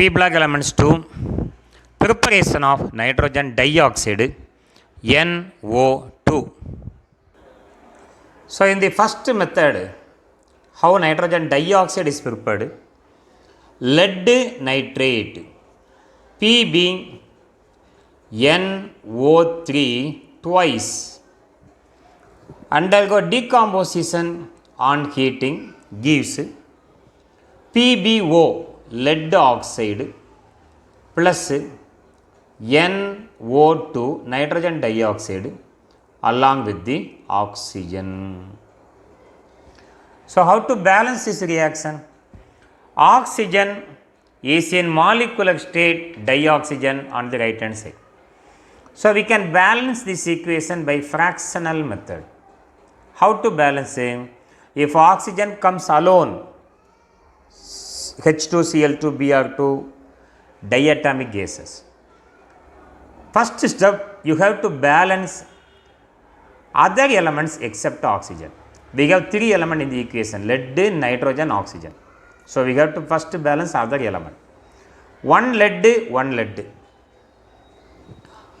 P block elements to preparation of nitrogen dioxide NO2. So in the first method, how nitrogen dioxide is prepared? Lead nitrate P being NO3 twice undergo decomposition on heating gives PbO lead oxide plus NO2 nitrogen dioxide along with the oxygen. So how to balance this reaction? Oxygen is in molecular state dioxygen on the right hand side. So we can balance this equation by fractional method. How to balance it? If oxygen comes alone, H2Cl2 Br2 diatomic gases. First step, you have to balance other elements except oxygen. We have three elements in the equation: lead, nitrogen, oxygen. So we have to first balance other element. One lead,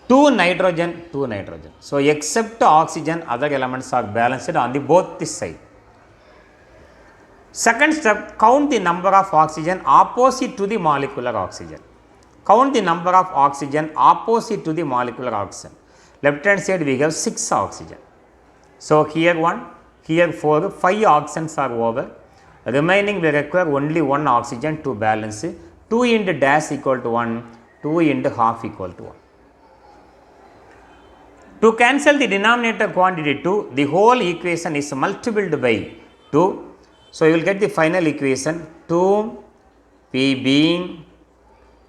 two nitrogen. So except oxygen, other elements are balanced on the both the side. Second step, count the number of oxygen opposite to the molecular oxygen. Count the number of oxygen opposite to the molecular oxygen. Left hand side we have 6 oxygen. So here 1, here 4, 5 oxygens are over. Remaining we require only 1 oxygen to balance 2 into dash equal to 1, 2 into half equal to 1. To cancel the denominator quantity 2, the whole equation is multiplied by 2. So you will get the final equation 2 P being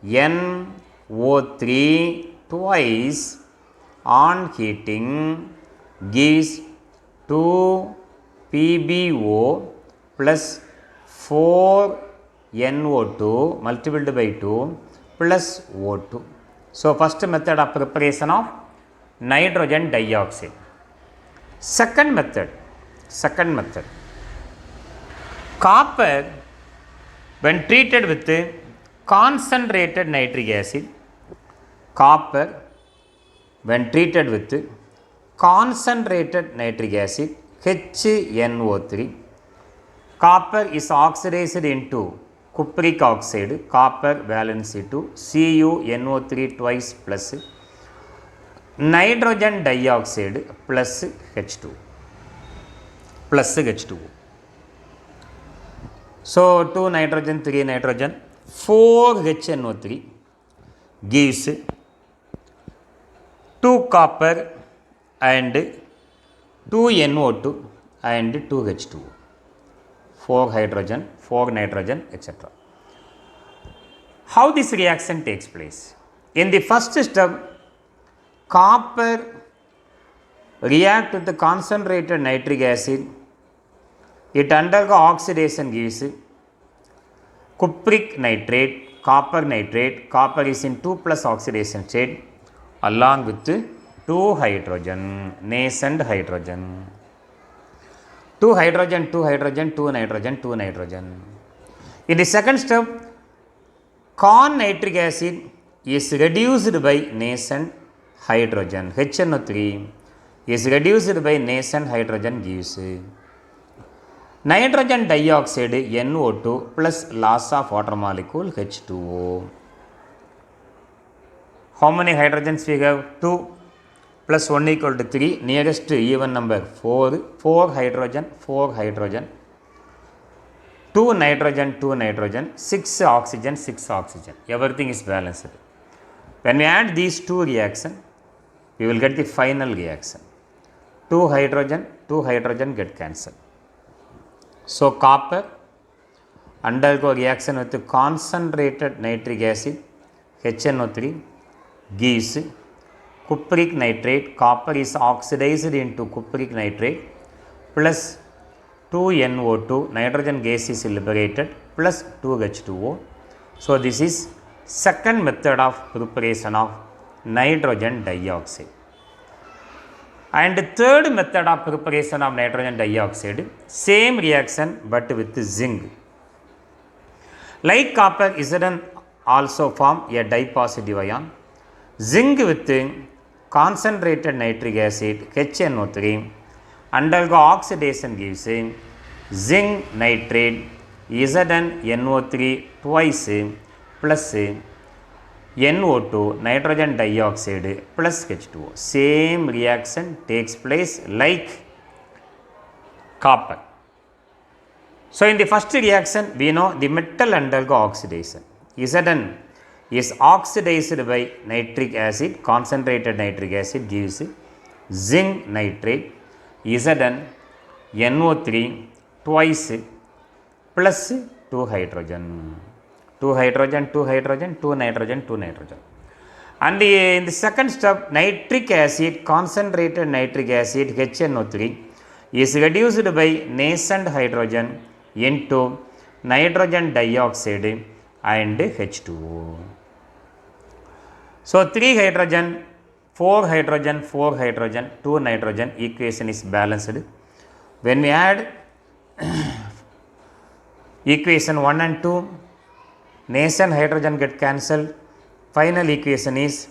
NO3 twice on heating gives 2 PbO plus 4 NO2 multiplied by 2 plus O2. So first method of preparation of nitrogen dioxide. Second method, copper when treated with concentrated nitric acid, HNO3, copper is oxidized into cupric oxide, copper valency to CuNO3 twice plus nitrogen dioxide plus H2O. So 2 nitrogen, 3 nitrogen, 4 HNO3 gives 2 copper and 2 NO2 and 2 H2O. 4 hydrogen, 4 nitrogen, etc. How this reaction takes place? In the first step, copper react with the concentrated nitric acid. It undergo oxidation gives cupric nitrate, copper nitrate. Copper is in 2 plus oxidation state along with 2 hydrogen, nascent hydrogen. 2 hydrogen, 2 hydrogen, 2 nitrogen, 2 nitrogen. In the second step, con nitric acid is reduced by nascent hydrogen. HNO3 is reduced by nascent hydrogen gives nitrogen dioxide NO2 plus loss of water molecule H2O. How many hydrogens we have? 2 plus 1 equal to 3, nearest even number 4, 4 hydrogen, 2 nitrogen, 6 oxygen, everything is balanced. When we add these two reactions, we will get the final reaction. 2 hydrogen get cancelled. So copper undergo reaction with concentrated nitric acid HNO3 gives cupric nitrate. Copper is oxidized into cupric nitrate plus 2 NO2, nitrogen gas is liberated plus 2 H2O. So this is second method of preparation of nitrogen dioxide. And third method of preparation of nitrogen dioxide, same reaction but with zinc. Like copper is an also form a dipositive ion. Zinc with concentrated nitric acid HNO3 undergo oxidation gives zinc nitrate ZnNO3 twice plus NO2 nitrogen dioxide plus H2O. Same reaction takes place like copper. So in the first reaction we know the metal undergo oxidation. Zn is oxidized by nitric acid, concentrated nitric acid gives zinc nitrate ZnNO3 twice plus 2 hydrogen. 2 hydrogen, 2 hydrogen, 2 nitrogen, 2 nitrogen. And in the second step, nitric acid, concentrated nitric acid HNO3 is reduced by nascent hydrogen into nitrogen dioxide and H2O. So 3 hydrogen, 4 hydrogen, 4 hydrogen, 2 nitrogen equation is balanced. When we add equation 1 and 2, nascent hydrogen get cancelled. Final equation is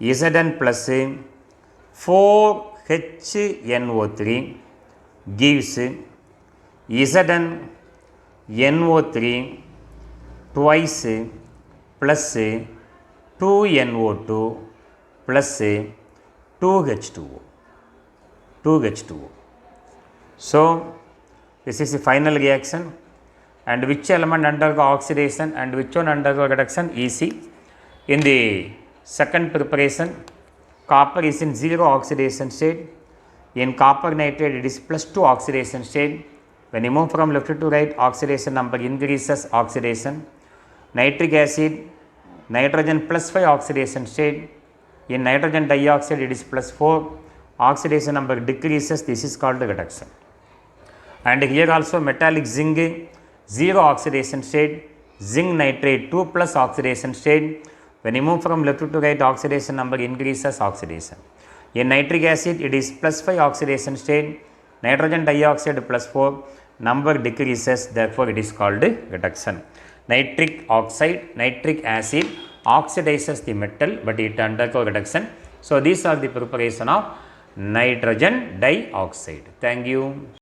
Zn plus 4HNO3 gives ZnNO3 twice plus 2NO2 plus 2H2O. 2H2O. So this is the final reaction. And which element undergo oxidation and which one undergo reduction? Easy. In the second preparation, copper is in 0 oxidation state. In copper nitrate, it is plus 2 oxidation state. When you move from left to right, oxidation number increases oxidation. Nitric acid, nitrogen plus 5 oxidation state. In nitrogen dioxide, it is plus 4. Oxidation number decreases. This is called reduction. And here also metallic zinc, 0 oxidation state, zinc nitrate 2 plus oxidation state. When you move from left to right, oxidation number increases oxidation. In nitric acid, it is plus 5 oxidation state, nitrogen dioxide plus 4, number decreases, therefore it is called reduction. Nitric oxide, nitric acid oxidizes the metal, but it undergo reduction. So these are the preparation of nitrogen dioxide. Thank you.